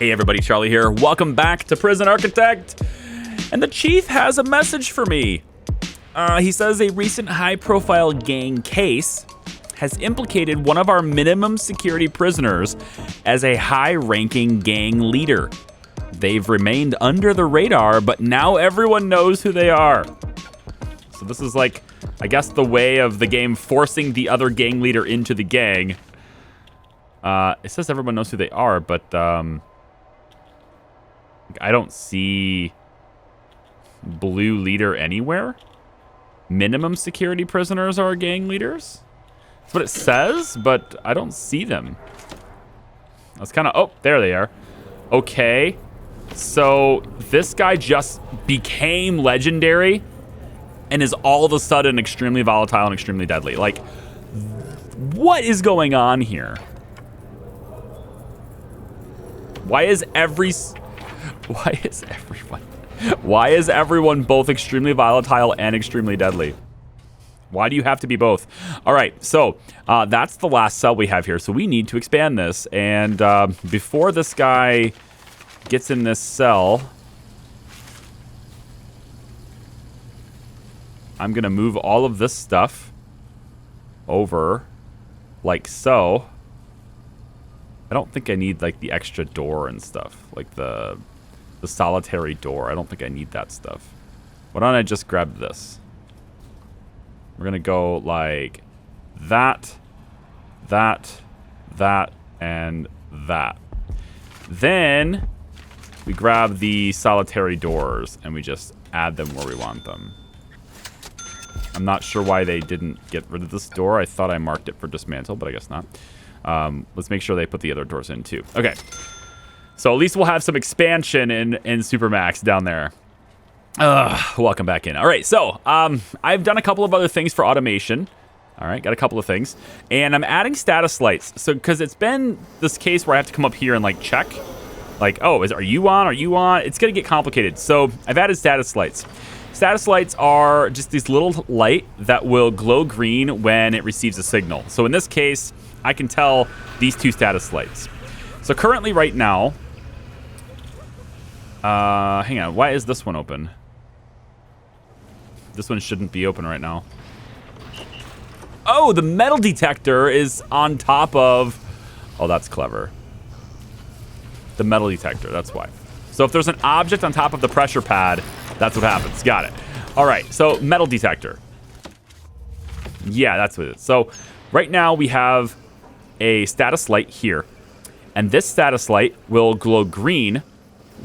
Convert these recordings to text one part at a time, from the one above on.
Hey everybody, Charlie here. Welcome back to Prison Architect. And the chief has a message for me. He says a recent high-profile gang case has implicated one of our minimum security prisoners as a high-ranking gang leader. They've remained under the radar, but now everyone knows who they are. So this is like, I guess, the way of the game forcing the other gang leader into the gang. It says everyone knows who they are, but I don't see blue leader anywhere. Minimum security prisoners are gang leaders. That's what it says, but I don't see them. That's kind of, oh, there they are. Okay, so this guy just became legendary and is all of a sudden extremely volatile and extremely deadly. Like, what is going on here? Why is everyone both extremely volatile and extremely deadly? Why do you have to be both? All right, so that's the last cell we have here. So we need to expand this. And before this guy gets in this cell, I'm going to move all of this stuff over like so. I don't think I need like the extra door and stuff, like the solitary door. I don't think I need that stuff. Why don't I just grab this? We're gonna go like that, and that. Then we grab the solitary doors and we just add them where we want them. I'm not sure why they didn't get rid of this door. I thought I marked it for dismantle, but I guess not. Let's make sure they put the other doors in too. Okay. So at least we'll have some expansion in Supermax down there. Welcome back in. All right, so I've done a couple of other things for automation. All right, got a couple of things. And I'm adding status lights. So because it's been this case where I have to come up here and like check. Like, oh, are you on? Are you on? It's going to get complicated. So I've added status lights. Status lights are just this little light that will glow green when it receives a signal. So in this case, I can tell these two status lights. So currently right now, hang on, why is this one open? This one shouldn't be open right now. Oh, the metal detector is on top of, oh, that's clever. The metal detector, that's why. So if there's an object on top of the pressure pad, that's what happens. Got it. All right, so metal detector. Yeah, that's what it is. So right now we have a status light here. And this status light will glow green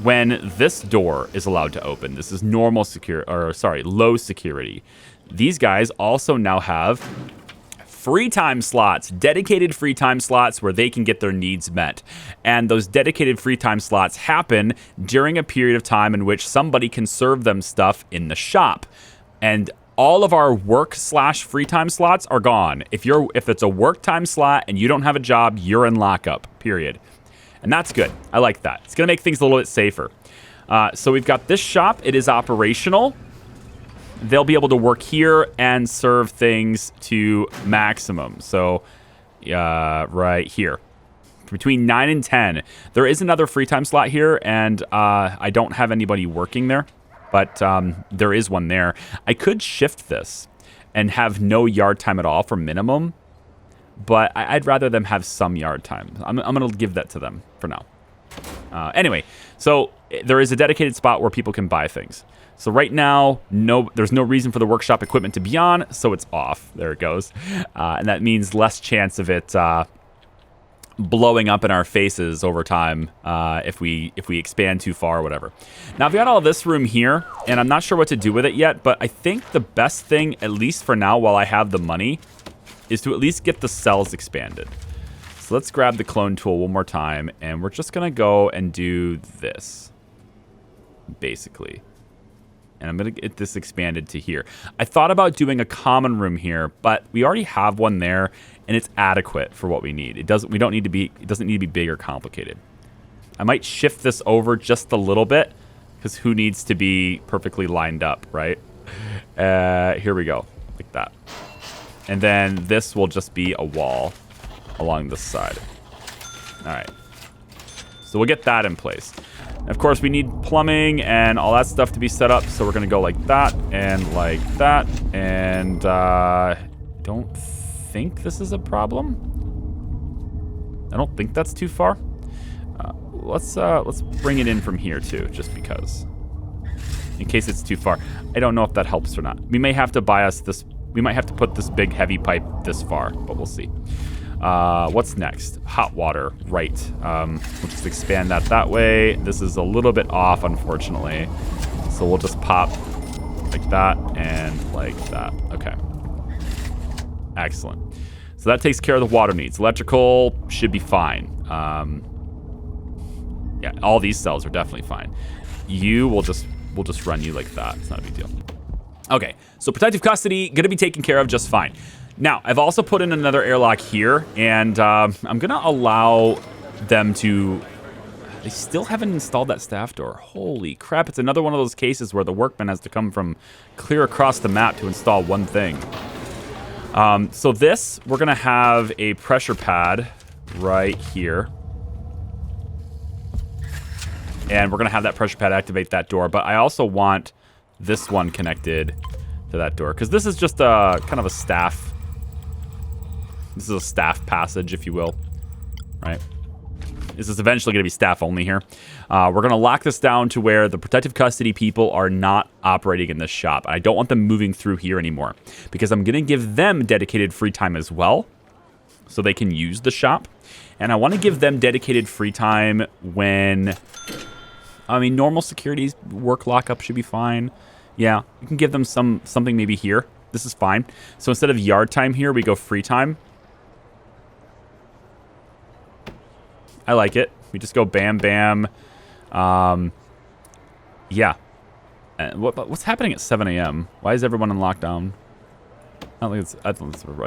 when this door is allowed to open. This is normal low security. These guys also now have free time slots, dedicated free time slots where they can get their needs met. And those dedicated free time slots happen during a period of time in which somebody can serve them stuff in the shop. And all of our work/free time slots are gone. If it's a work time slot and you don't have a job, you're in lockup, period. And that's good. I like that. It's going to make things a little bit safer. So we've got this shop. It is operational. They'll be able to work here and serve things to maximum. So right here. Between 9 and 10. There is another free time slot here, and I don't have anybody working there. But there is one there. I could shift this and have no yard time at all for minimum. But I'd rather them have some yard time. I'm going to give that to them for now. Anyway, so there is a dedicated spot where people can buy things. So right now, there's no reason for the workshop equipment to be on, so it's off. There it goes. And that means less chance of it blowing up in our faces over time if we expand too far or whatever. Now, I've got all this room here, and I'm not sure what to do with it yet, but I think the best thing, at least for now while I have the money, is to at least get the cells expanded. So let's grab the clone tool one more time, and we're just going to go and do this, basically. And I'm going to get this expanded to here. I thought about doing a common room here, but we already have one there, and it's adequate for what we need. It doesn't need to be big or complicated. I might shift this over just a little bit, because who needs to be perfectly lined up, right? Here we go, like that. And then this will just be a wall along this side. All right. So we'll get that in place. Of course, we need plumbing and all that stuff to be set up. So we're going to go like that and like that. And don't think this is a problem. I don't think that's too far. Let's bring it in from here too, just because. In case it's too far. I don't know if that helps or not. We may have to buy us this. We might have to put this big heavy pipe this far, but we'll see. What's next? Hot water, right. We'll just expand that way. This is a little bit off, unfortunately. So we'll just pop like that and like that. Okay. Excellent. So that takes care of the water needs. Electrical should be fine. Yeah, all these cells are definitely fine. We'll just run you like that. It's not a big deal. Okay, so protective custody, gonna be taken care of just fine. Now, I've also put in another airlock here, and I'm gonna allow them to... They still haven't installed that staff door. Holy crap, it's another one of those cases where the workman has to come from clear across the map to install one thing. So this, we're gonna have a pressure pad right here. And we're gonna have that pressure pad activate that door, but I also want this one connected to that door, because this is just a kind of a staff. This is a staff passage, if you will, right? This is eventually going to be staff only here. We're going to lock this down to where the protective custody people are not operating in this shop. I don't want them moving through here anymore, because I'm going to give them dedicated free time as well, so they can use the shop. And I want to give them dedicated free time when... I mean, normal security work lockup should be fine. Yeah, you can give them something maybe here. This is fine. So instead of yard time here, we go free time. I like it. We just go bam, bam. Yeah. What's happening at 7 a.m.? Why is everyone in lockdown? I don't think it's it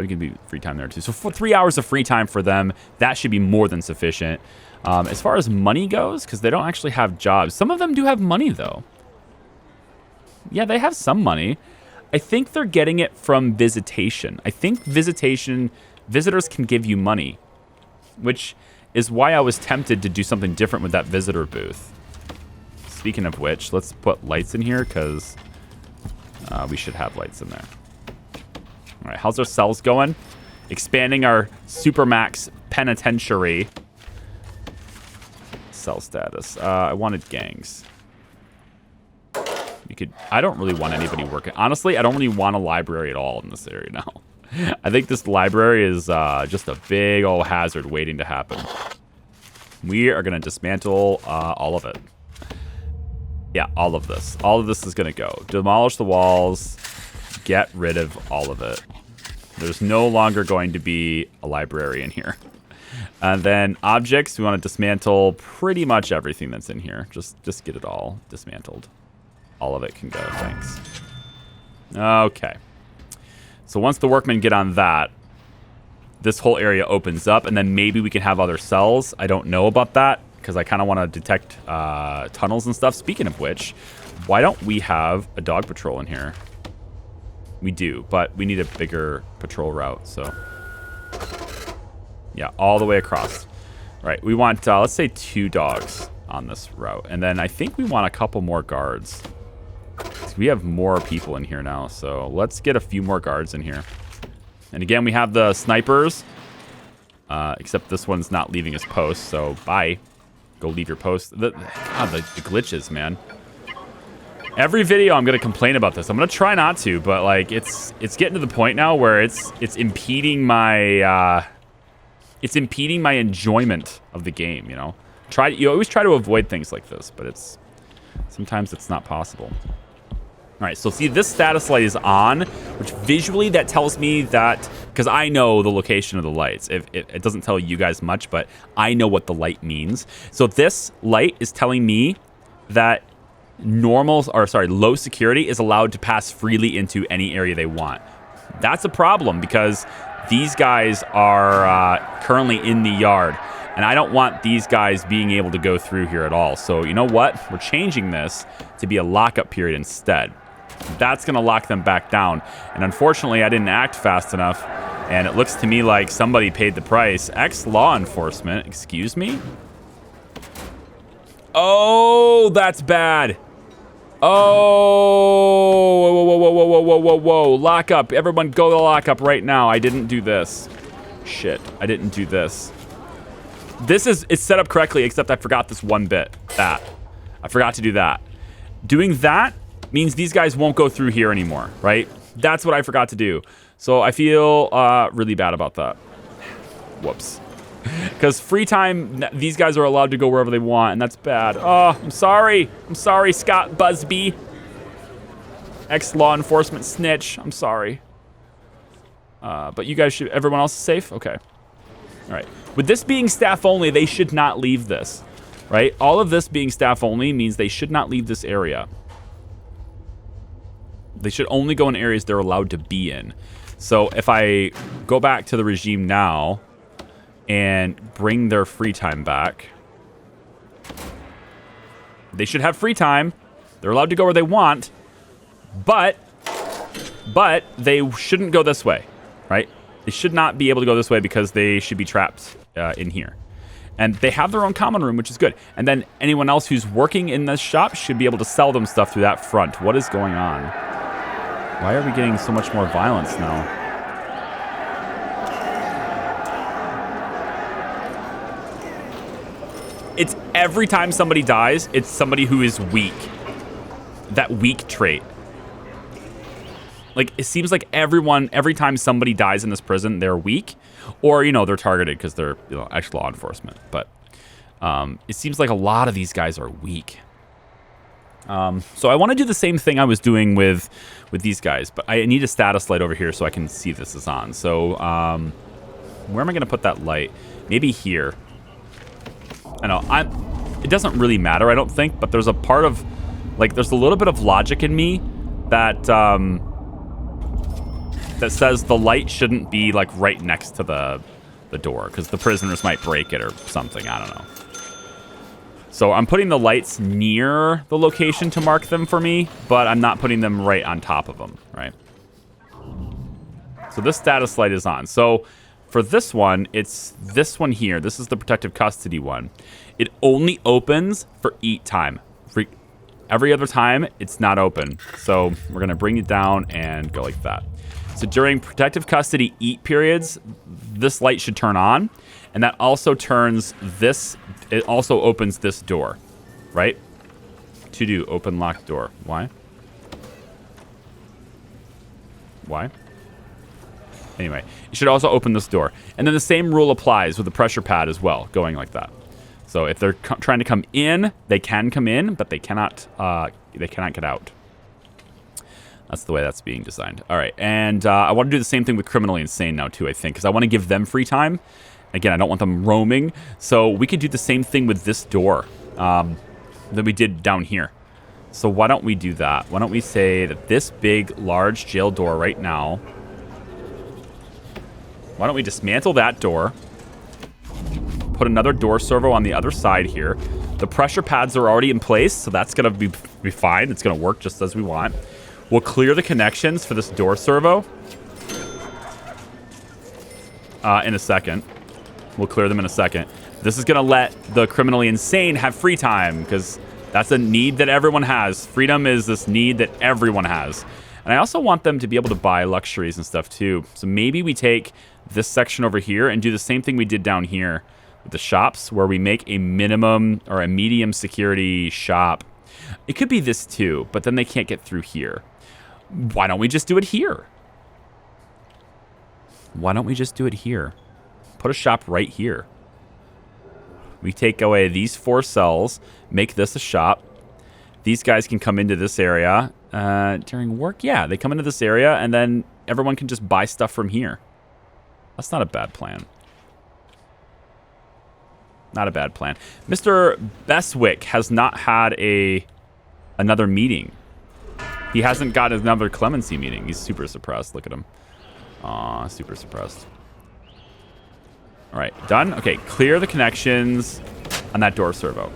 can be free time there too. So for 3 hours of free time for them, that should be more than sufficient. As far as money goes, because they don't actually have jobs. Some of them do have money, though. Yeah, they have some money. I think they're getting it from visitation. I think visitors can give you money, which is why I was tempted to do something different with that visitor booth. Speaking of which, let's put lights in here, because we should have lights in there. All right, how's our cells going? Expanding our Supermax Penitentiary. Cell status. I wanted gangs. I don't really want anybody working. Honestly, I don't really want a library at all in this area now. I think this library is just a big old hazard waiting to happen. We are going to dismantle all of it. Yeah, all of this. All of this is going to go. Demolish the walls. Get rid of all of it. There's no longer going to be a library in here. And then objects, we want to dismantle pretty much everything that's in here. Just get it all dismantled. All of it can go, thanks. Okay. So once the workmen get on that, this whole area opens up, and then maybe we can have other cells. I don't know about that, because I kind of want to detect tunnels and stuff. Speaking of which, why don't we have a dog patrol in here? We do, but we need a bigger patrol route, so... Yeah, all the way across. Right, we want, let's say 2 dogs on this route. And then I think we want a couple more guards. We have more people in here now, so let's get a few more guards in here. And again, we have the snipers. Except this one's not leaving his post, so bye. Go leave your post. God, the glitches, man. Every video I'm going to complain about this. I'm going to try not to, but like it's getting to the point now where it's impeding my... It's impeding my enjoyment of the game, you know? You always try to avoid things like this, but sometimes it's not possible. All right, so see, this status light is on, which visually that tells me that, because I know the location of the lights. It doesn't tell you guys much, but I know what the light means. So this light is telling me that low security is allowed to pass freely into any area they want. That's a problem, because these guys are currently in the yard, and I don't want these guys being able to go through here at all. So you know what? We're changing this to be a lockup period instead. That's going to lock them back down. And unfortunately, I didn't act fast enough, and it looks to me like somebody paid the price. Ex-law enforcement, excuse me? Oh, that's bad. Oh, whoa, whoa, whoa, whoa, whoa, whoa, whoa, whoa. Lock up. Everyone go to lock up right now. I didn't do this. Shit, I didn't do this. It's set up correctly, except I forgot this one bit. I forgot to do that. Doing that means these guys won't go through here anymore, right? That's what I forgot to do. So I feel really bad about that. Whoops. Because free time, these guys are allowed to go wherever they want, and that's bad. Oh, I'm sorry. I'm sorry, Scott Busby. Ex-law enforcement snitch. I'm sorry. But you guys everyone else is safe? Okay. All right. With this being staff only, they should not leave this, right? All of this being staff only means they should not leave this area. They should only go in areas they're allowed to be in. So if I go back to the regime now and bring their free time back, they should have free time. They're allowed to go where they want, but they shouldn't go this way, right? They should not be able to go this way because they should be trapped in here. And they have their own common room, which is good. And then anyone else who's working in this shop should be able to sell them stuff through that front. What is going on? Why are we getting so much more violence now? It's every time somebody dies, it's somebody who is weak. That weak trait. Like, it seems like every time somebody dies in this prison, they're weak. Or, they're targeted because they're, actual law enforcement. But it seems like a lot of these guys are weak. So I want to do the same thing I was doing with these guys. But I need a status light over here so I can see this is on. So where am I going to put that light? Maybe here. I know. It doesn't really matter, I don't think. But there's a part of, there's a little bit of logic in me that... that says the light shouldn't be right next to the door because the prisoners might break it or something. I don't know. So I'm putting the lights near the location to mark them for me, but I'm not putting them right on top of them, right? So this status light is on. So for this one, it's this one here. This is the protective custody one. It only opens for eat time. For every other time, it's not open. So we're going to bring it down and go like that. So during protective custody eat periods, this light should turn on. And that also turns this, it also opens this door, right? To do open lock door. Why? Why? Anyway, you should also open this door. And then the same rule applies with the pressure pad as well, going like that. So if they're trying to come in, they can come in, but they cannot get out. That's the way that's being designed. All right, and I want to do the same thing with criminally insane now too, I think, because I want to give them free time. Again, I don't want them roaming. So we could do the same thing with this door that we did down here. So why don't we do that? Why don't we say that this big, large jail door right now, why don't we dismantle that door, put another door servo on the other side here. The pressure pads are already in place, so that's going to be fine. It's going to work just as we want. We'll clear the connections for this door servo in a second. We'll clear them in a second. This is going to let the criminally insane have free time because that's a need that everyone has. Freedom is this need that everyone has. And I also want them to be able to buy luxuries and stuff too. So maybe we take this section over here and do the same thing we did down here with the shops where we make a minimum or a medium security shop. It could be this too, but then they can't get through here. Why don't we just do it here? Why don't we just do it here? Put a shop right here. We take away these 4 cells, make this a shop. These guys can come into this area during work. Yeah, they come into this area, and then everyone can just buy stuff from here. That's not a bad plan. Not a bad plan. Mr. Beswick has not had another meeting. He hasn't got another clemency meeting. He's super suppressed. Look at him. Aw, super suppressed. All right, done. Okay, clear the connections on that door servo.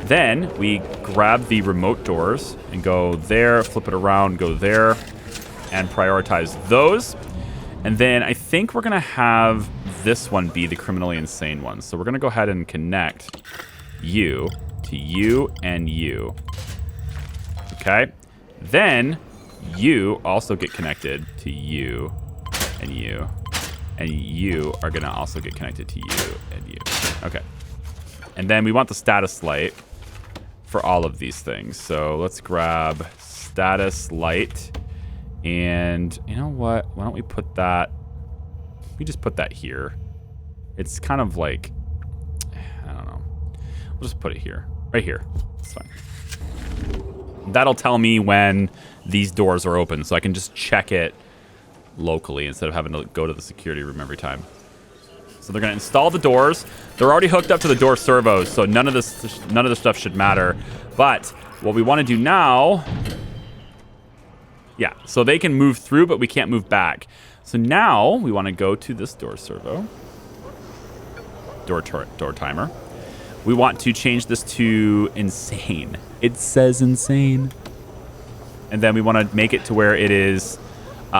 Then we grab the remote doors and go there, flip it around, go there, and prioritize those. And then I think we're going to have this one be the criminally insane one. So we're going to go ahead and connect you to you and you. Okay? Then you also get connected to you and you. And you are going to also get connected to you and you. Okay. And then we want the status light for all of these things. So let's grab status light. And you know what? Why don't we put that... We just put that here. It's kind of like... I don't know. We'll just put it here. Right here. It's fine. That'll tell me when these doors are open, so I can just check it locally instead of having to go to the security room every time. So they're going to install the doors. They're already hooked up to the door servos, so none of this stuff should matter. But what we want to do now... Yeah, so they can move through, but we can't move back. So now we want to go to this door servo. Door timer. We want to change this to insane. It says insane. And then we want to make it to where it is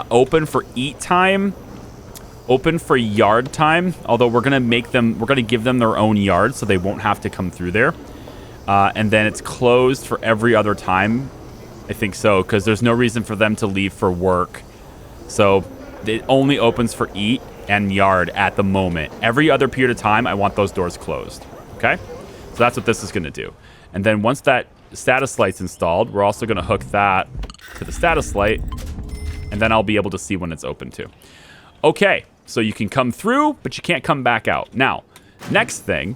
open for eat time, open for yard time. Although we're going to give them their own yard so they won't have to come through there. And then it's closed for every other time. I think so, because there's no reason for them to leave for work. So it only opens for eat and yard at the moment. Every other period of time, I want those doors closed. Okay? So that's what this is going to do. And then once that status light's installed, we're also going to hook that to the status light, and then I'll be able to see when it's open too. Okay, so you can come through, but you can't come back out. Now, next thing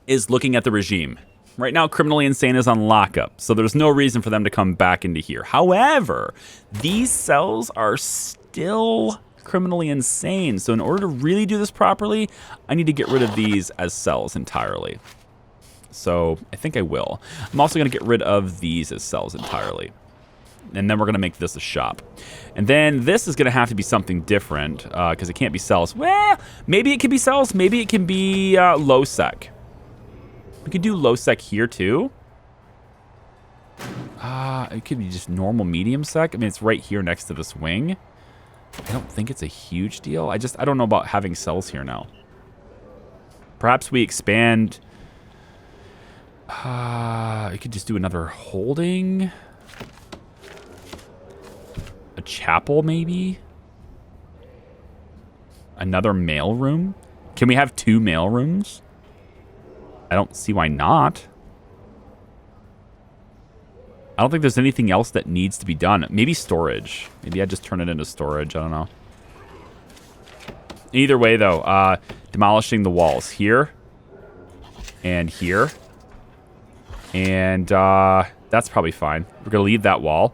is looking at the regime. Right now, Criminally Insane is on lockup, so there's no reason for them to come back into here. However, these cells are still criminally insane, so in order to really do this properly, I need to get rid of these as cells entirely. So I think I will. I'm also going to get rid of these as cells entirely. And then we're going to make this a shop. And then this is going to have to be something different, because it can't be cells. Well, maybe it can be cells. Maybe it can be low sec. We could do low sec here too. It could be just normal medium sec. I mean, it's right here next to this wing. I don't think it's a huge deal. I don't know about having cells here now. Perhaps we expand. We could just do another holding. A chapel, maybe. Another mail room. Can we have 2 mail rooms? I don't see why not. I don't think there's anything else that needs to be done. Maybe storage. Maybe I just turn it into storage. I don't know. Either way, though, demolishing the walls here and here. And that's probably fine. We're going to leave that wall.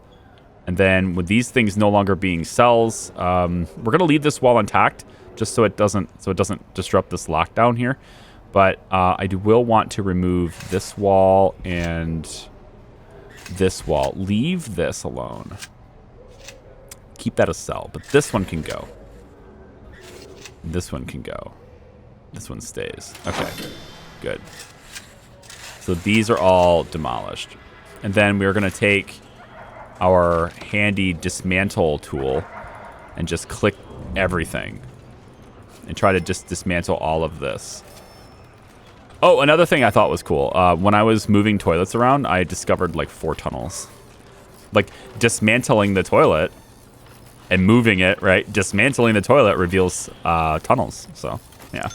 And then with these things no longer being cells, we're going to leave this wall intact just so it doesn't disrupt this lockdown here. But I will want to remove this wall and this wall. Leave this alone. Keep that a cell. But this one can go. This one can go. This one stays. Okay. Good. So these are all demolished. And then we're going to take our handy dismantle tool and just click everything. And try to just dismantle all of this. Oh, another thing I thought was cool. When I was moving toilets around, I discovered like 4 tunnels. Like dismantling the toilet and moving it, right? Dismantling the toilet reveals tunnels. So, yeah.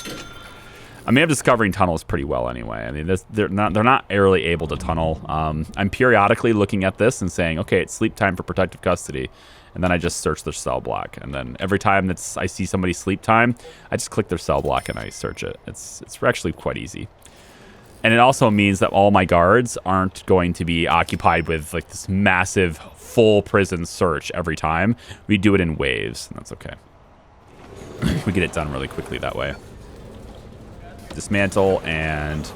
I mean, I'm discovering tunnels pretty well anyway. I mean, they're not really able to tunnel. I'm periodically looking at this and saying, okay, it's sleep time for protective custody. And then I just search their cell block. And then every time I see somebody's sleep time, I just click their cell block and I search it. It's actually quite easy. And it also means that all my guards aren't going to be occupied with like this massive full prison search every time. We do it in waves, and that's okay. We get it done really quickly that way. Dismantle and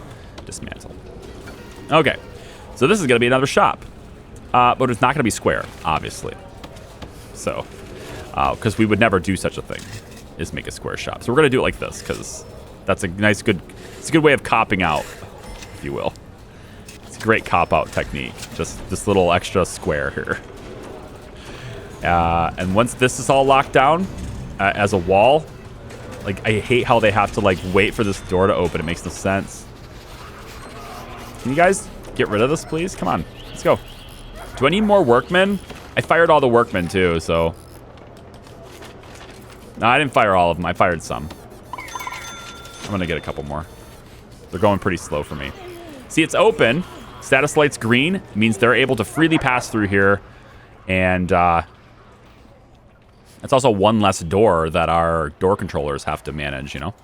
dismantle. Okay, so this is going to be another shop. But it's not going to be square, obviously. So, because we would never do such a thing, is make a square shop. So we're going to do it like this, because that's a nice, it's a good way of copping out, if you will. It's a great cop-out technique. Just this little extra square here. And once this is all locked down as a wall, like, I hate how they have to, like, wait for this door to open. It makes no sense. Can you guys get rid of this, please? Come on. Let's go. Do I need more workmen? I fired all the workmen, too, so... No, I didn't fire all of them. I fired some. I'm going to get a couple more. They're going pretty slow for me. See, it's open. Status light's green. Means they're able to freely pass through here. And it's also one less door that our door controllers have to manage, you know?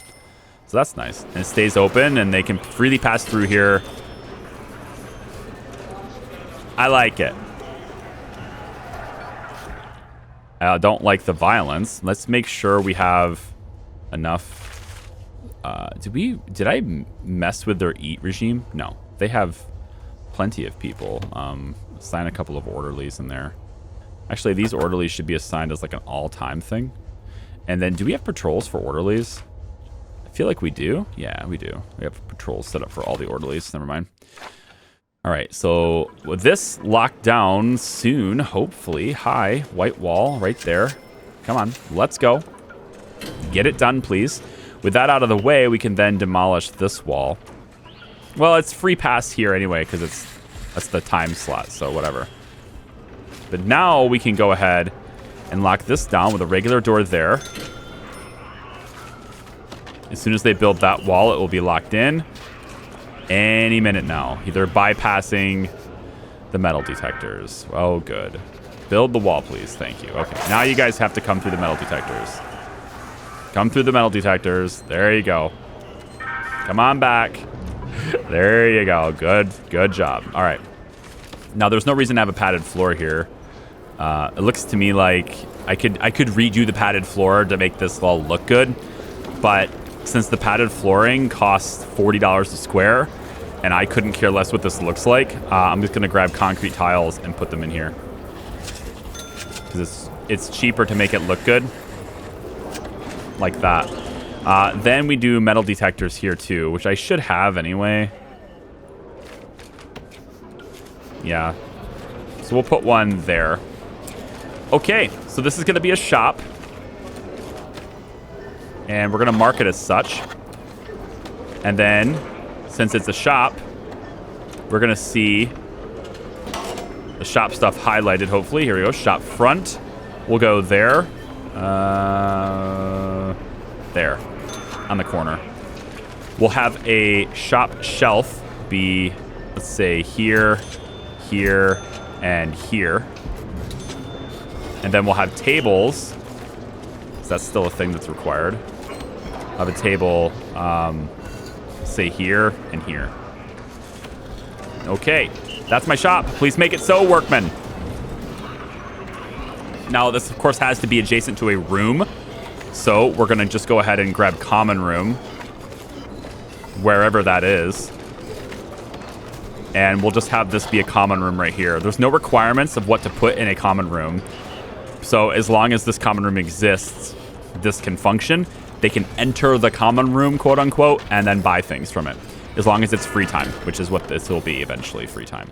So that's nice. And it stays open, and they can freely pass through here. I like it. I don't like the violence. Let's make sure we have enough. Did I mess with their eat regime? No. They have plenty of people. Assign a couple of orderlies in there. Actually, these orderlies should be assigned as like an all-time thing. And then do we have patrols for orderlies? I feel like we do. Yeah, we do. We have patrols set up for all the orderlies. Never mind. All right, so with this locked down soon, hopefully. Hi, white wall right there. Come on, let's go. Get it done, please. With that out of the way, we can then demolish this wall. Well, it's free pass here anyway, because that's the time slot, so whatever. But now we can go ahead and lock this down with a regular door there. As soon as they build that wall, it will be locked in. Any minute now. They're bypassing the metal detectors. Oh, good. Build the wall, please. Thank you. Okay, now you guys have to come through the metal detectors. Come through the metal detectors. There you go. Come on back. There you go. Good job. All right. Now, there's no reason to have a padded floor here. It looks to me like I could redo the padded floor to make this all look good. But since the padded flooring costs $40 a square, and I couldn't care less what this looks like, I'm just going to grab concrete tiles and put them in here. Because it's cheaper to make it look good. Like that. Then we do metal detectors here too, which I should have anyway. Yeah. So we'll put one there. Okay, so this is going to be a shop. And we're going to mark it as such. And then, since it's a shop, we're going to see the shop stuff highlighted, hopefully. Here we go. Shop front. We'll go there. There. On the corner. We'll have a shop shelf be, let's say, here, here, and here. And then we'll have tables. So that's still a thing that's required. I'll have a table, say here and here. Okay, that's my shop. Please make it so, workmen. Now, this, of course, has to be adjacent to a room. So we're going to just go ahead and grab common room, wherever that is. And we'll just have this be a common room right here. There's no requirements of what to put in a common room. So as long as this common room exists, this can function. They can enter the common room, quote unquote, and then buy things from it. As long as it's free time, which is what this will be eventually, free time.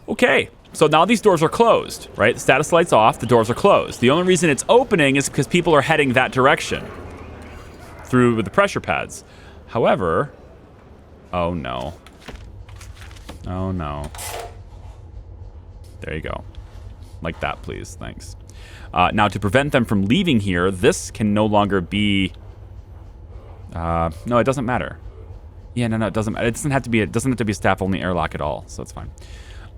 Okay, so now these doors are closed, right? The status light's off, the doors are closed. The only reason it's opening is because people are heading that direction through the pressure pads. However, oh no. Oh no. There you go. Like that, please. Thanks. Now, to prevent them from leaving here, this can no longer be... no, it doesn't matter. Yeah, no, it doesn't. It doesn't have to be a staff-only airlock at all, so it's fine.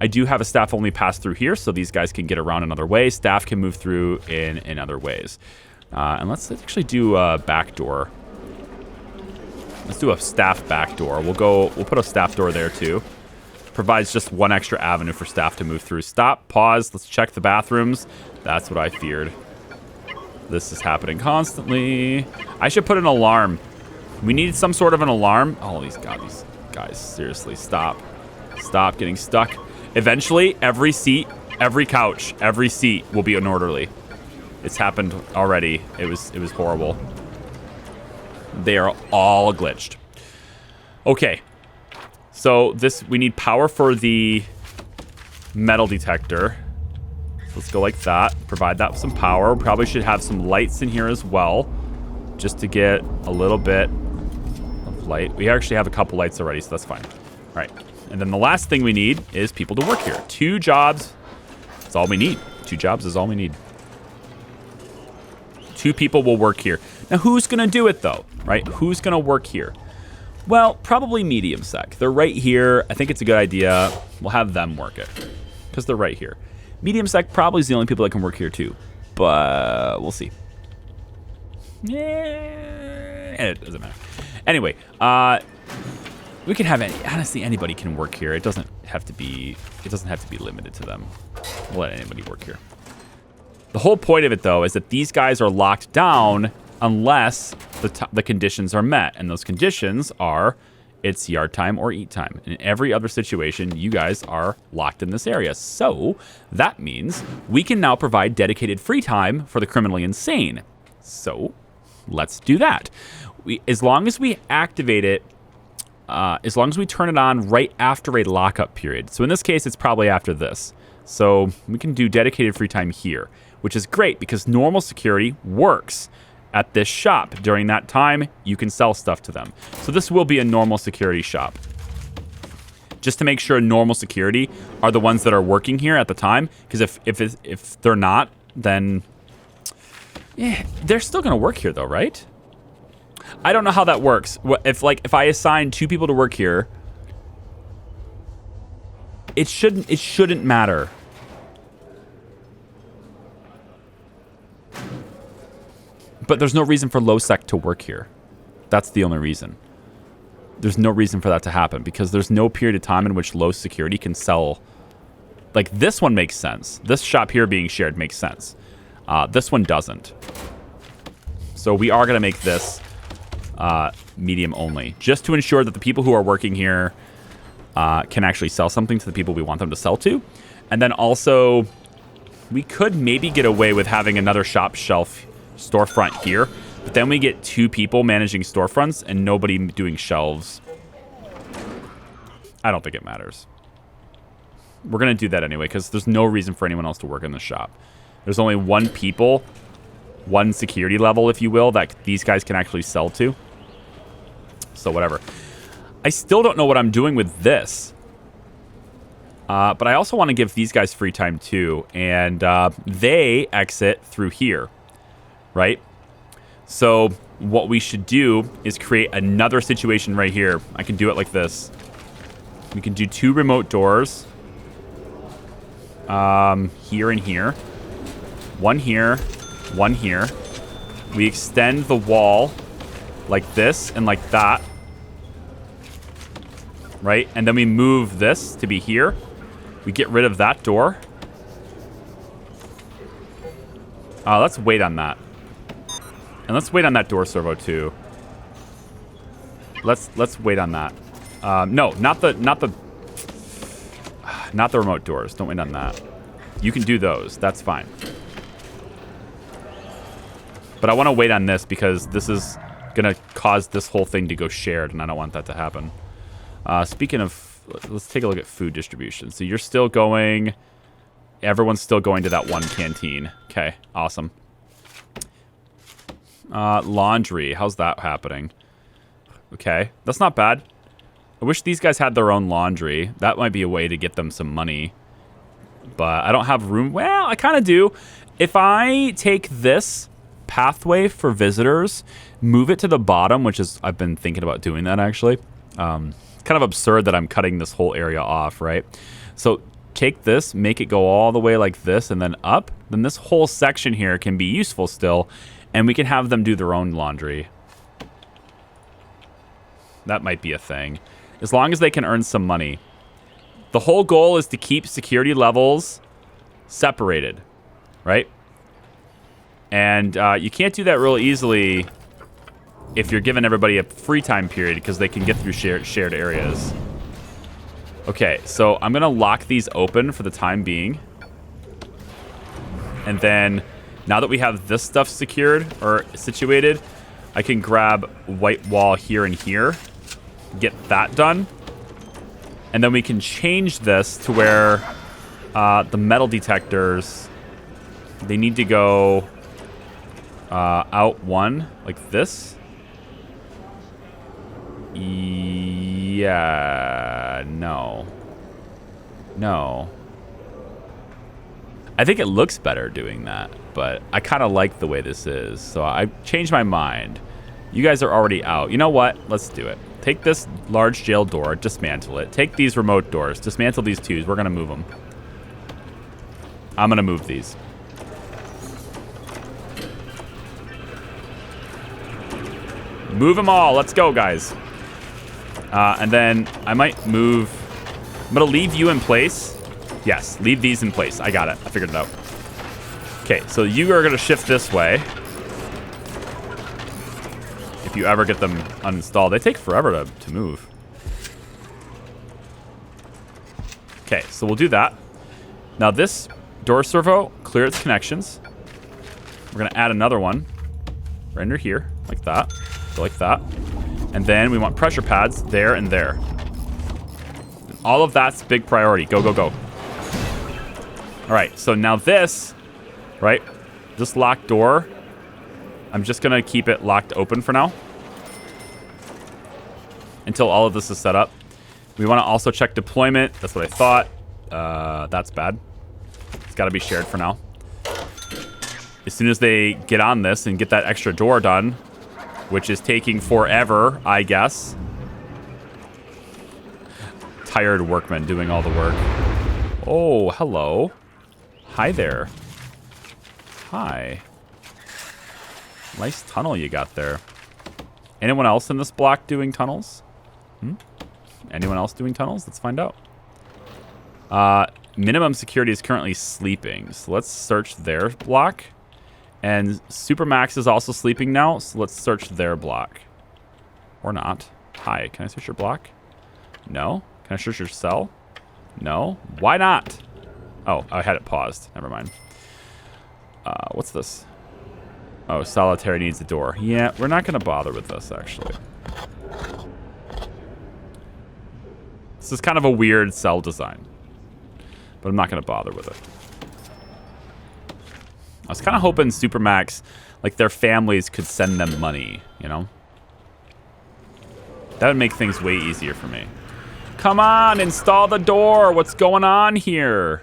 I do have a staff-only pass through here, so these guys can get around another way. Staff can move through in other ways. And let's actually do a back door. Let's do a staff back door. We'll put a staff door there too. Provides just one extra avenue for staff to move through. Stop, pause, let's check the bathrooms. That's what I feared. This is happening constantly. I should put an alarm. We need some sort of an alarm. Oh, these guys, seriously, stop. Stop getting stuck. Eventually, every seat, every couch, every seat will be an orderly. It's happened already. It was horrible. They are all glitched. Okay. So we need power for the metal detector. Let's go like that. Provide that with some power. Probably should have some lights in here as well, just to get a little bit of light. We actually have a couple lights already, so that's fine. All right. And then the last thing we need is people to work here. 2 jobs. That's all we need. 2 jobs is all we need. 2 people will work here. Now, who's going to do it, though? Right? Who's going to work here? Well, probably medium sec. They're right here. I think it's a good idea. We'll have them work it because they're right here. Medium sec probably is the only people that can work here, too. But we'll see. Yeah, it doesn't matter. Anyway, we can have honestly, anybody can work here. It doesn't have to be limited to them. We'll let anybody work here. The whole point of it, though, is that these guys are locked down unless the conditions are met. And those conditions are it's yard time or eat time. In every other situation, you guys are locked in this area. So that means we can now provide dedicated free time for the criminally insane. So let's do that. As long as we activate it, as long as we turn it on right after a lockup period. So in this case, it's probably after this. So we can do dedicated free time here, which is great because normal security works at this shop. During that time, you can sell stuff to them. So this will be a normal security shop. Just to make sure normal security are the ones that are working here at the time. Because if they're not, then yeah, they're still going to work here though, right? I don't know how that works. If I assign 2 people to work here, it shouldn't matter. But there's no reason for low sec to work here. That's the only reason. There's no reason for that to happen because there's no period of time in which low security can sell. Like this one makes sense. This shop here being shared makes sense. This one doesn't. So we are going to make this medium only, just to ensure that the people who are working here can actually sell something to the people we want them to sell to. And then also, we could maybe get away with having another shop shelf storefront here, but then we get 2 people managing storefronts and nobody doing shelves. I don't think it matters. We're going to do that anyway because there's no reason for anyone else to work in the shop. There's only 1 people, 1 security level, if you will, that these guys can actually sell to. So whatever. I still don't know what I'm doing with this. But I also want to give these guys free time too. And they exit through here. Right? So what we should do is create another situation right here. I can do it like this. We can do 2 remote doors. Here and here. 1 here. 1 here. We extend the wall like this and like that. Right? And then we move this to be here. We get rid of that door. Let's wait on that. And let's wait on that door servo too. Let's wait on that. No, not the remote doors. Don't wait on that. You can do those. That's fine. But I want to wait on this because this is going to cause this whole thing to go shared, and I don't want that to happen. Speaking of, let's take a look at food distribution. So you're still going... Everyone's still going to that 1 canteen. Okay, awesome. Laundry. How's that happening? Okay, that's not bad. I wish these guys had their own laundry. That might be a way to get them some money. But I don't have room. Well, I kind of do. If I take this pathway for visitors, move it to the bottom, which is... I've been thinking about doing that, actually. Kind of absurd that I'm cutting this whole area off, right? So take this, make it go all the way like this, and then up. Then this whole section here can be useful still. And we can have them do their own laundry. That might be a thing. As long as they can earn some money. The whole goal is to keep security levels separated, right? And you can't do that real easily if you're giving everybody a free time period because they can get through shared areas. Okay, so I'm going to lock these open for the time being. And then... Now that we have this stuff secured or situated, I can grab white wall here and here, get that done. And then we can change this to where the metal detectors, they need to go out 1 like this. Yeah, no. No. I think it looks better doing that, but I kind of like the way this is, so I changed my mind. You guys are already out. You know what? Let's do it. Take this large jail door, dismantle it. Take these remote doors, dismantle these twos. We're going to move them. I'm going to move these. Move them all. Let's go, guys. And then I might move... I'm going to leave you in place. Yes, leave these in place. I got it. I figured it out. Okay, so you are going to shift this way. If you ever get them uninstalled. They take forever to move. Okay, so we'll do that. Now this door servo, clear its connections. We're going to add another one. Right under here, like that. Go like that. And then we want pressure pads there and there. All of that's big priority. Go, go, go. All right, so now this, right, this locked door, I'm just going to keep it locked open for now until all of this is set up. We want to also check deployment. That's what I thought. That's bad. It's got to be shared for now. As soon as they get on this and get that extra door done, which is taking forever, I guess. Tired workmen doing all the work. Oh, hello. Hi there. Hi. Nice tunnel you got there. Anyone else in this block doing tunnels? Anyone else doing tunnels? Let's find out. Minimum security is currently sleeping. So let's search their block. And Supermax is also sleeping now. So let's search their block. Or not. Hi, can I search your block? No. Can I search your cell? No. Why not? Oh, I had it paused. Never mind. What's this? Oh, solitary needs a door. Yeah, we're not going to bother with this, actually. This is kind of a weird cell design. But I'm not going to bother with it. I was kind of hoping Supermax, like their families could send them money, you know? That would make things way easier for me. Come on, install the door. What's going on here?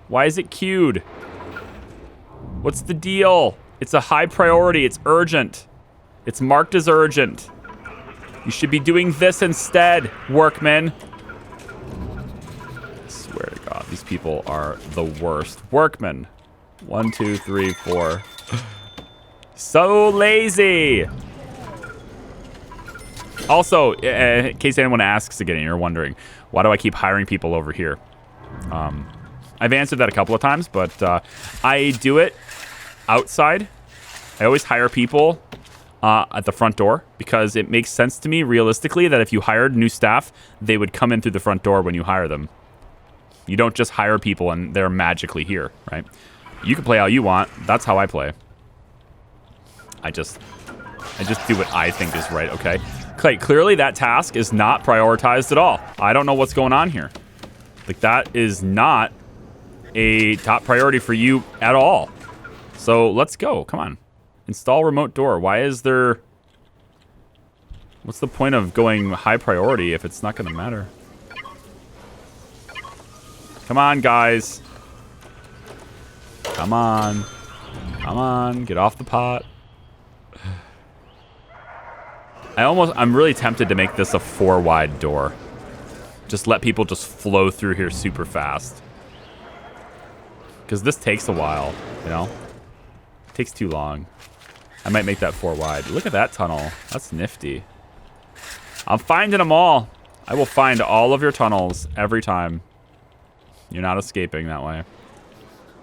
Why is it queued? What's the deal? It's a high priority. It's urgent. It's marked as urgent. You should be doing this instead, workmen. I swear to God, these people are the worst. Workmen. 1, 2, 3, 4. So lazy. Also, in case anyone asks again and you're wondering, why do I keep hiring people over here? I've answered that a couple of times, but I do it outside. I always hire people at the front door because it makes sense to me realistically that if you hired new staff, they would come in through the front door when you hire them. You don't just hire people and they're magically here, right? You can play how you want. That's how I play. I just do what I think is right, okay? Clearly that task is not prioritized at all. I don't know what's going on here. Like, that is not a top priority for you at all. So let's go. Come on. Install remote door. Why is there... What's the point of going high priority if it's not going to matter? Come on, guys. Come on. Come on. Get off the pot. I'm really tempted to make this a 4-wide door. Just let people just flow through here super fast. Because this takes a while, you know? It takes too long. I might make that 4-wide. Look at that tunnel. That's nifty. I'm finding them all. I will find all of your tunnels every time. You're not escaping that way.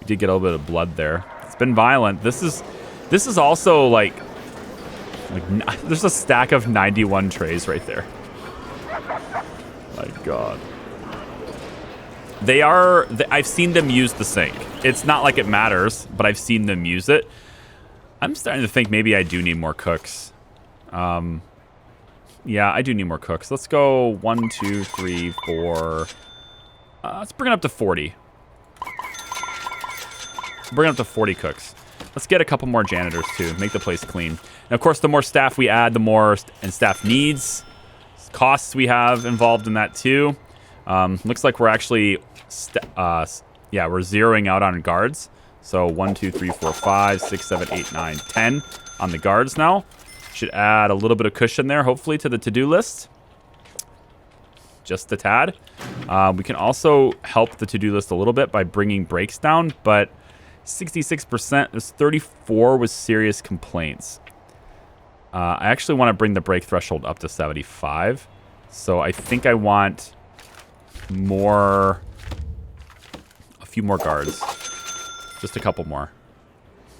You did get a little bit of blood there. It's been violent. This is also like there's a stack of 91 trays right there. My God. I've seen them use the sink. It's not like it matters, but I've seen them use it. I'm starting to think maybe I do need more cooks. Yeah, I do need more cooks. Let's go 1, 2, 3, 4. Let's bring it up to 40. Bring it up to 40 cooks. Let's get a couple more janitors too. Make the place clean. And of course, the more staff we add, the more staff needs. costs we have involved in that too. Looks like we're actually, yeah, we're zeroing out on guards. So 1, 2, 3, 4, 5, 6, 7, 8, 9, 10 on the guards now. Should add a little bit of cushion there, hopefully, to the to-do list. Just a tad. We can also help the to-do list a little bit by bringing breaks down, but 66%, there's 34 with serious complaints. I actually want to bring the break threshold up to 75. So I think I want a few more guards. Just a couple more.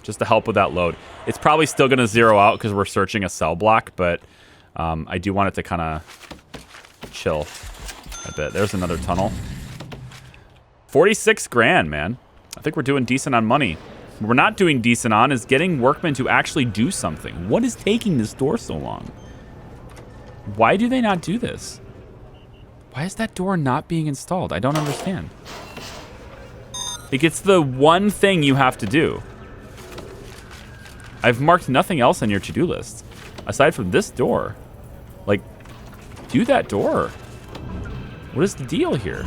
Just to help with that load. It's probably still going to zero out because we're searching a cell block, but I do want it to kind of chill a bit. There's another tunnel. 46 grand, man. I think we're doing decent on money. What we're not doing decent on is getting workmen to actually do something. What is taking this door so long? Why do they not do this? Why is that door not being installed? I don't understand. Like, it's the one thing you have to do. I've marked nothing else on your to-do list aside from this door. Like, do that door. What is the deal here?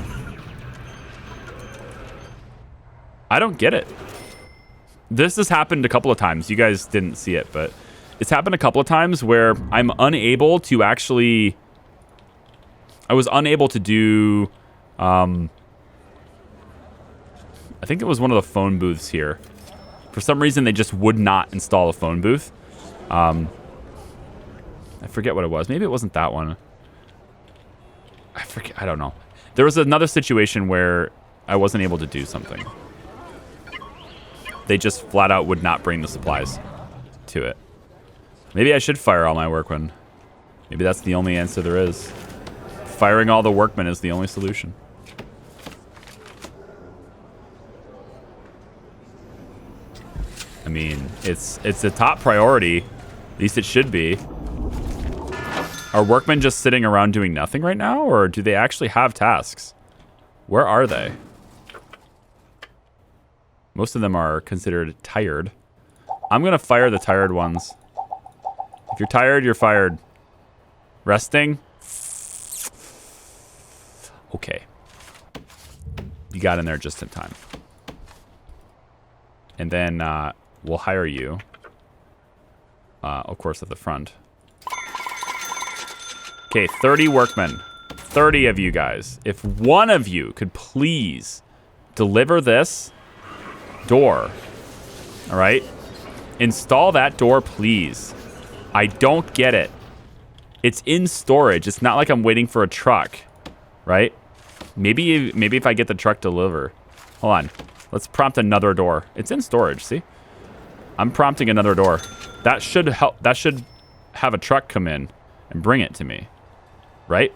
I don't get it. This has happened a couple of times. You guys didn't see it, but it's happened a couple of times where I'm unable to actually... I was unable to do... I think it was one of the phone booths here. For some reason, they just would not install a phone booth. I forget what it was. Maybe it wasn't that one. I forget. I don't know. There was another situation where I wasn't able to do something. They just flat out would not bring the supplies to it. Maybe I should fire all my workmen. Maybe that's the only answer there is. Firing all the workmen is the only solution. I mean, it's a top priority. At least it should be. Are workmen just sitting around doing nothing right now? Or do they actually have tasks? Where are they? Most of them are considered tired. I'm going to fire the tired ones. If you're tired, you're fired. Resting? Okay. You got in there just in time. And then we'll hire you. Of course, at the front. Okay, 30 workmen. 30 of you guys. If one of you could please deliver this door. All right? Install that door, please. I don't get it. It's in storage. It's not like I'm waiting for a truck. Right? Maybe if I get the truck delivered. Hold on. Let's prompt another door. It's in storage, see? I'm prompting another door. That should help. That should have a truck come in and bring it to me. Right?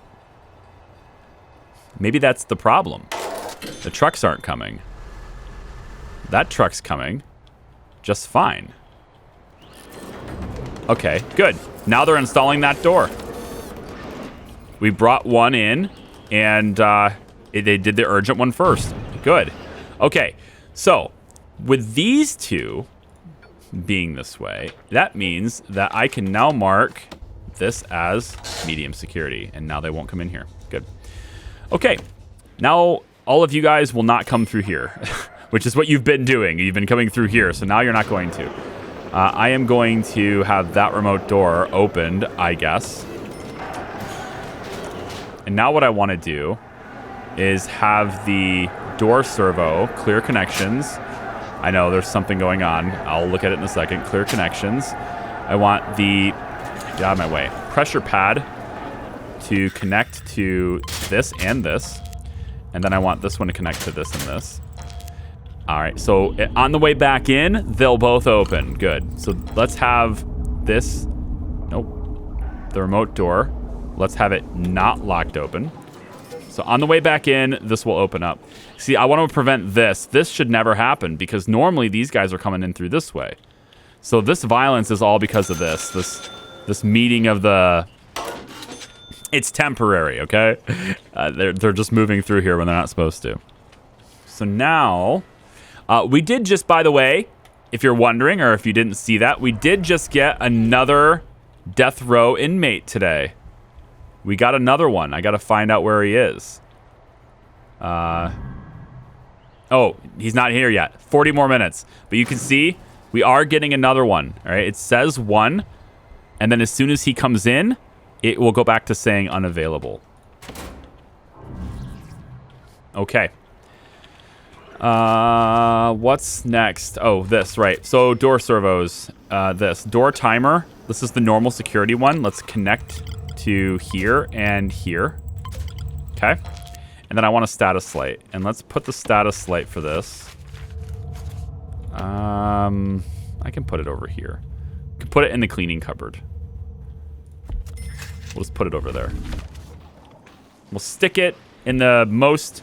Maybe that's the problem. The trucks aren't coming. That truck's coming just fine. Okay, good. Now they're installing that door. We brought one in, and they did the urgent one first. Good. Okay, so with these two being this way, that means that I can now mark this as medium security, and now they won't come in here. Good. Okay, now all of you guys will not come through here, which is what you've been doing. You've been coming through here, so now you're not going to. I am going to have that remote door opened, I guess. And now what I want to do is have the door servo clear connections. I know there's something going on. I'll look at it in a second. Clear connections. I want the, get out of my way, pressure pad to connect to this and this. And then I want this one to connect to this and this. All right, so on the way back in, they'll both open. Good. So let's have this, nope, the remote door. Let's have it not locked open. So on the way back in, this will open up. See, I want to prevent this. This should never happen because normally these guys are coming in through this way. So this violence is all because of this meeting of the... It's temporary, okay? They're just moving through here when they're not supposed to. So now... we did just, by the way, if you're wondering or if you didn't see that, we did just get another death row inmate today. We got another one. I got to find out where he is. Oh, he's not here yet. 40 more minutes. But you can see we are getting another one. All right, it says 1. And then as soon as he comes in, it will go back to saying unavailable. Okay. What's next? Oh, this, right. So door servos. This. Door timer. This is the normal security one. Let's connect to here and here. Okay. And then I want a status light. And let's put the status light for this. I can put it over here. I can put it in the cleaning cupboard. We'll just put it over there. We'll stick it in the most...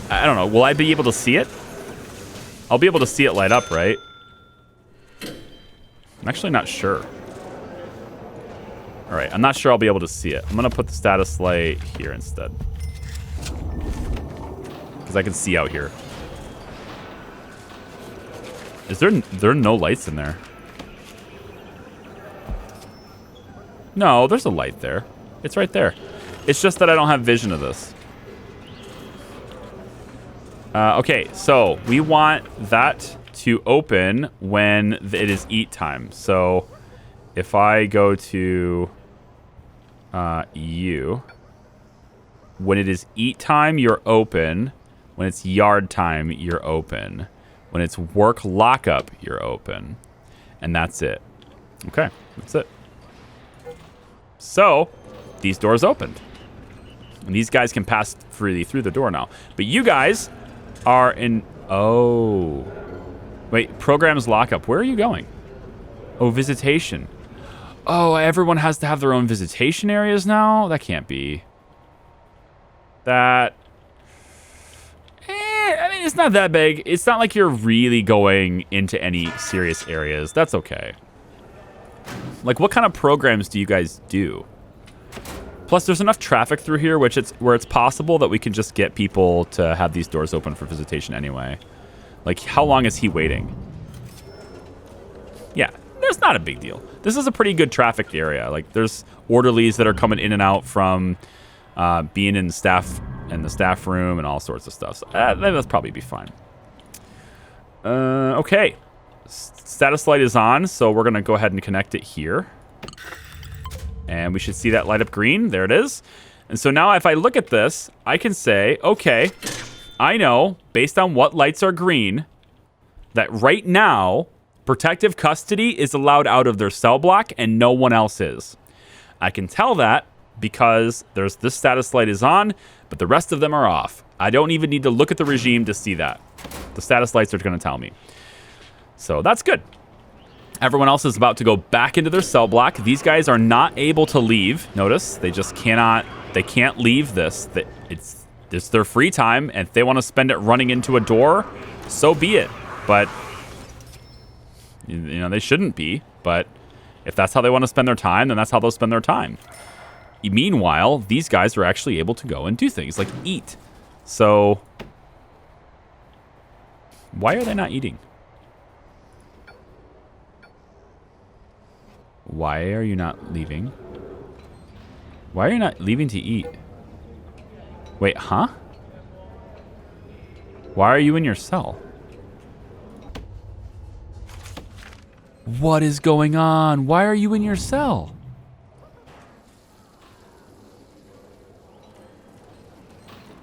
I don't know. Will I be able to see it? I'll be able to see it light up, right? I'm actually not sure. All right. I'm not sure I'll be able to see it. I'm going to put the status light here instead. Because I can see out here. There are no lights in there? No, there's a light there. It's right there. It's just that I don't have vision of this. Okay, so we want that to open when it is eat time. So if I go to you, when it is eat time, you're open. When it's yard time, you're open. When it's work lockup, you're open. And that's it. Okay, that's it. So these doors opened. And these guys can pass freely through the door now. But you guys are in... Oh. Wait, programs lockup. Where are you going? Oh, visitation. Oh, everyone has to have their own visitation areas now? That can't be. That... I mean, it's not that big. It's not like you're really going into any serious areas. That's okay. Like, what kind of programs do you guys do? Plus, there's enough traffic through here where it's possible that we can just get people to have these doors open for visitation anyway. Like, how long is he waiting? Yeah, there's not a big deal. This is a pretty good traffic area. Like, there's orderlies that are coming in and out from being in the staff room and all sorts of stuff. So that'll probably be fine. Okay. Status light is on, so we're going to go ahead and connect it here. And we should see that light up green. There it is. And so now if I look at this, I can say, okay, I know, based on what lights are green, that right now, protective custody is allowed out of their cell block and no one else is. I can tell that because there's this status light is on, but the rest of them are off. I don't even need to look at the regime to see that. The status lights are going to tell me. So that's good. Everyone else is about to go back into their cell block. These guys are not able to leave. Notice, they just cannot, they can't leave this. It's their free time, and if they want to spend it running into a door, so be it. But, you know, they shouldn't be. But if that's how they want to spend their time, then that's how they'll spend their time. Meanwhile, these guys are actually able to go and do things like eat. So, why are they not eating? Why are you not leaving? Why are you not leaving to eat? Wait, huh? Why are you in your cell? What is going on? Why are you in your cell?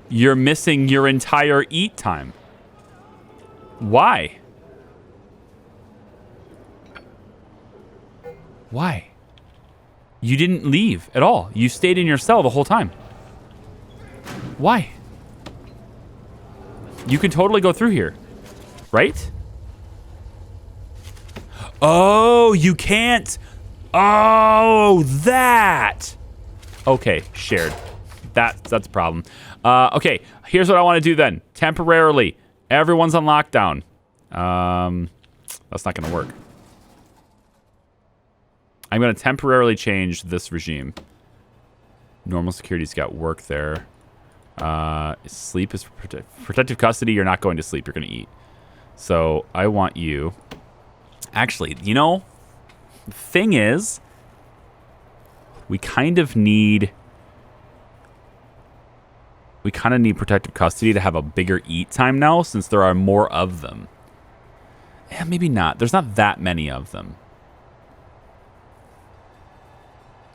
You're missing your entire eat time. Why? Why? You didn't leave at all. You stayed in your cell the whole time. Why? You can totally go through here, right? Oh, you can't. Oh, that. Okay, shared. That's a problem. Okay, here's what I want to do then. Temporarily, everyone's on lockdown. That's not going to work. I'm going to temporarily change this regime. Normal security's got work there. Sleep is protective custody. You're not going to sleep. You're going to eat. So I want you. Actually, you know, the thing is, We kind of need protective custody to have a bigger eat time now, since there are more of them. Yeah, maybe not. There's not that many of them.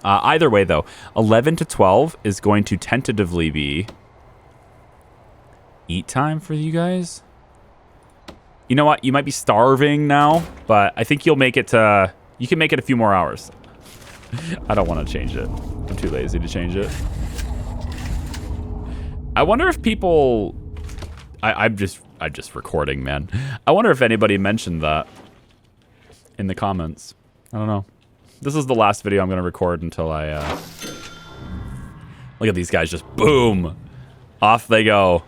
Either way, though, 11 to 12 is going to tentatively be eat time for you guys. You know what? You might be starving now, but I think you'll make it to... You can make it a few more hours. I don't want to change it. I'm too lazy to change it. I wonder if people... I'm just recording, man. I wonder if anybody mentioned that in the comments. I don't know. This is the last video I'm going to record until I... Look at these guys just boom. Off they go.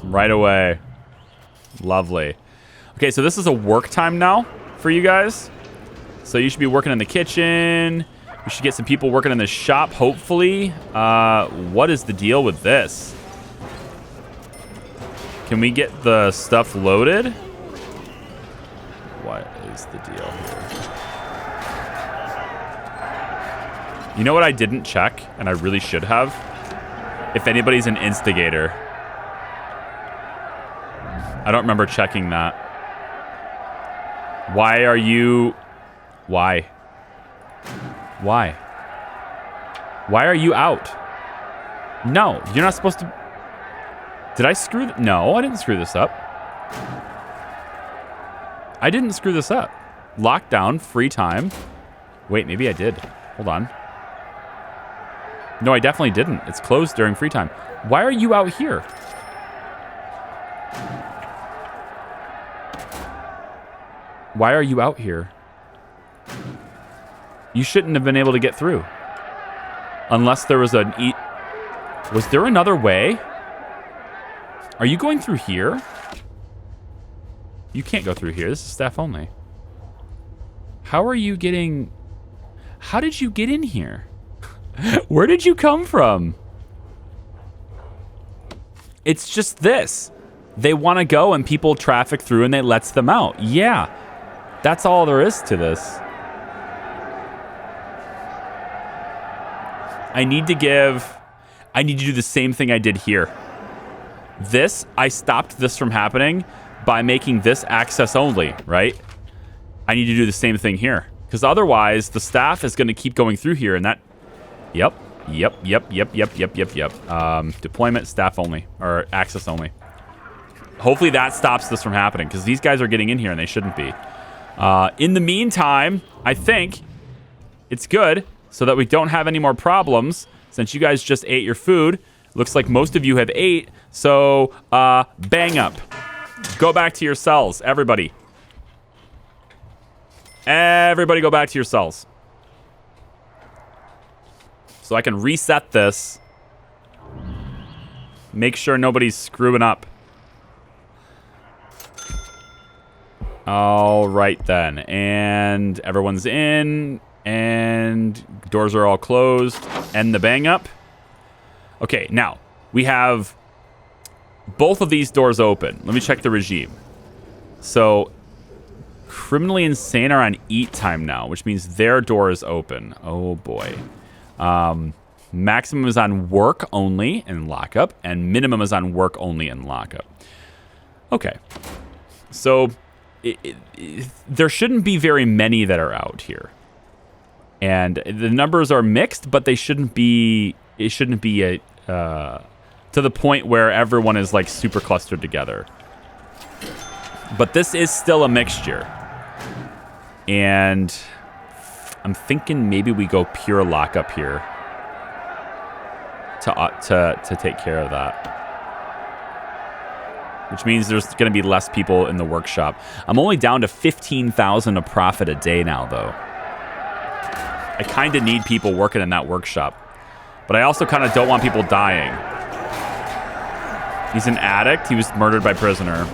Right away. Lovely. Okay, so this is a work time now for you guys. So you should be working in the kitchen. We should get some people working in the shop, hopefully. What is the deal with this? Can we get the stuff loaded? What is the deal here? You know what I didn't check, and I really should have? If anybody's an instigator. I don't remember checking that. Why are you... Why? Why? Why are you out? No, you're not supposed to... Did I screw... No, I didn't screw this up. I didn't screw this up. Lockdown, free time. Wait, maybe I did. Hold on. No, I definitely didn't. It's closed during free time. Why are you out here? Why are you out here? You shouldn't have been able to get through. Unless there was an eat... Was there another way? Are you going through here? You can't go through here. This is staff only. How are you getting... How did you get in here? Where did you come from? It's just this. They want to go and people traffic through and they lets them out. Yeah. That's all there is to this. I need to do the same thing I did here. I stopped this from happening by making this access only, right? I need to do the same thing here. Because otherwise, the staff is going to keep going through here and that... Yep. Deployment, staff only, or access only. Hopefully that stops this from happening, because these guys are getting in here and they shouldn't be. In the meantime, I think it's good so that we don't have any more problems, since you guys just ate your food. Looks like most of you have ate, so bang up. Go back to your cells, everybody. Everybody go back to your cells. So I can reset this. Make sure nobody's screwing up. All right then. And everyone's in. And doors are all closed. End the bang up. Okay, now we have both of these doors open. Let me check the regime. So criminally insane are on eat time now, which means their door is open. Oh boy. Maximum is on work only and lockup, and minimum is on work only and lockup. Okay. So there shouldn't be very many that are out here. And the numbers are mixed, but they shouldn't be... It shouldn't be to the point where everyone is like super clustered together. But this is still a mixture. And I'm thinking maybe we go pure lockup here to take care of that. Which means there's going to be less people in the workshop. I'm only down to 15,000 a profit a day now, though. I kind of need people working in that workshop. But I also kind of don't want people dying. He's an addict. He was murdered by prisoner.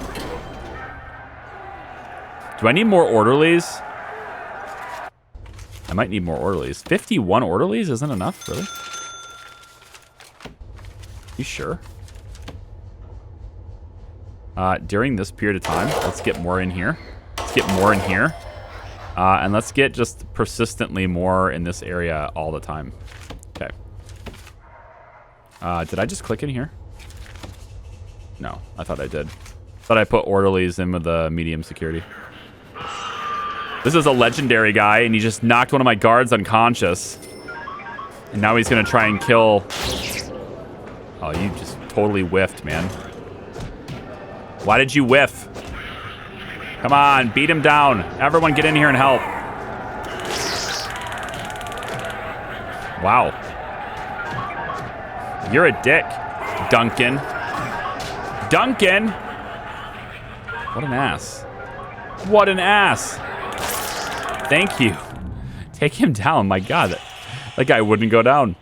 Do I need more orderlies? I might need more orderlies. 51 orderlies isn't enough, really? You sure? During this period of time, let's get more in here. Let's get more in here. And let's get just persistently more in this area all the time. Okay. Did I just click in here? No, I thought I did. Thought I put orderlies in with the medium security. This is a legendary guy, and he just knocked one of my guards unconscious. And now he's going to try and kill... Oh, you just totally whiffed, man. Why did you whiff? Come on, beat him down. Everyone get in here and help. Wow. You're a dick, Duncan. Duncan! What an ass. What an ass. Thank you. Take him down. My God, that guy wouldn't go down.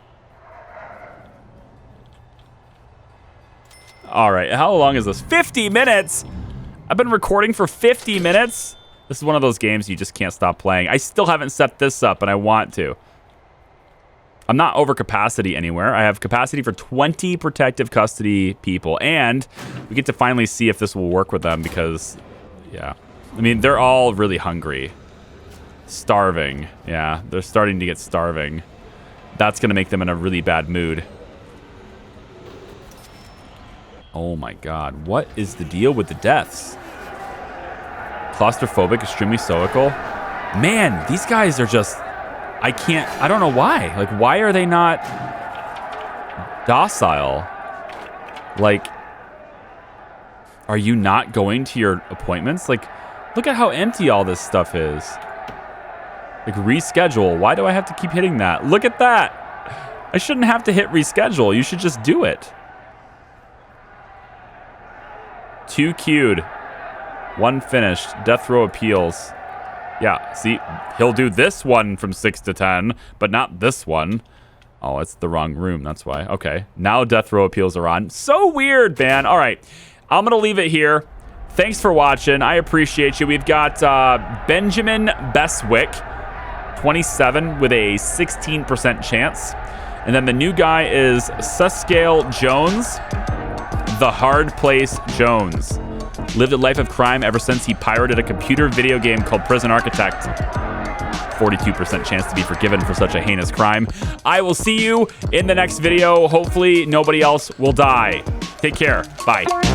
All right, how long is this? 50 minutes? I've been recording for 50 minutes? This is one of those games you just can't stop playing. I still haven't set this up, and I want to. I'm not over capacity anywhere. I have capacity for 20 protective custody people, and we get to finally see if this will work with them because, yeah. I mean, they're all really hungry. Starving. Yeah, they're starting to get starving. That's going to make them in a really bad mood. Oh my God. What is the deal with the deaths? Claustrophobic, extremely stoical. Man, these guys are just... I don't know why. Like, why are they not docile? Like, are you not going to your appointments? Like, look at how empty all this stuff is. Like, reschedule. Why do I have to keep hitting that? Look at that. I shouldn't have to hit reschedule. You should just do it. 2 queued. 1 finished. Death row appeals. Yeah, see, he'll do this one from 6 to 10, but not this one. Oh, it's the wrong room. That's why. Okay. Now death row appeals are on. So weird, man. All right. I'm going to leave it here. Thanks for watching. I appreciate you. We've got Benjamin Beswick, 27 with a 16% chance. And then the new guy is Suscale Jones, the Hard Place Jones. Lived a life of crime ever since he pirated a computer video game called Prison Architect. 42% chance to be forgiven for such a heinous crime. I will see you in the next video. Hopefully nobody else will die. Take care. Bye.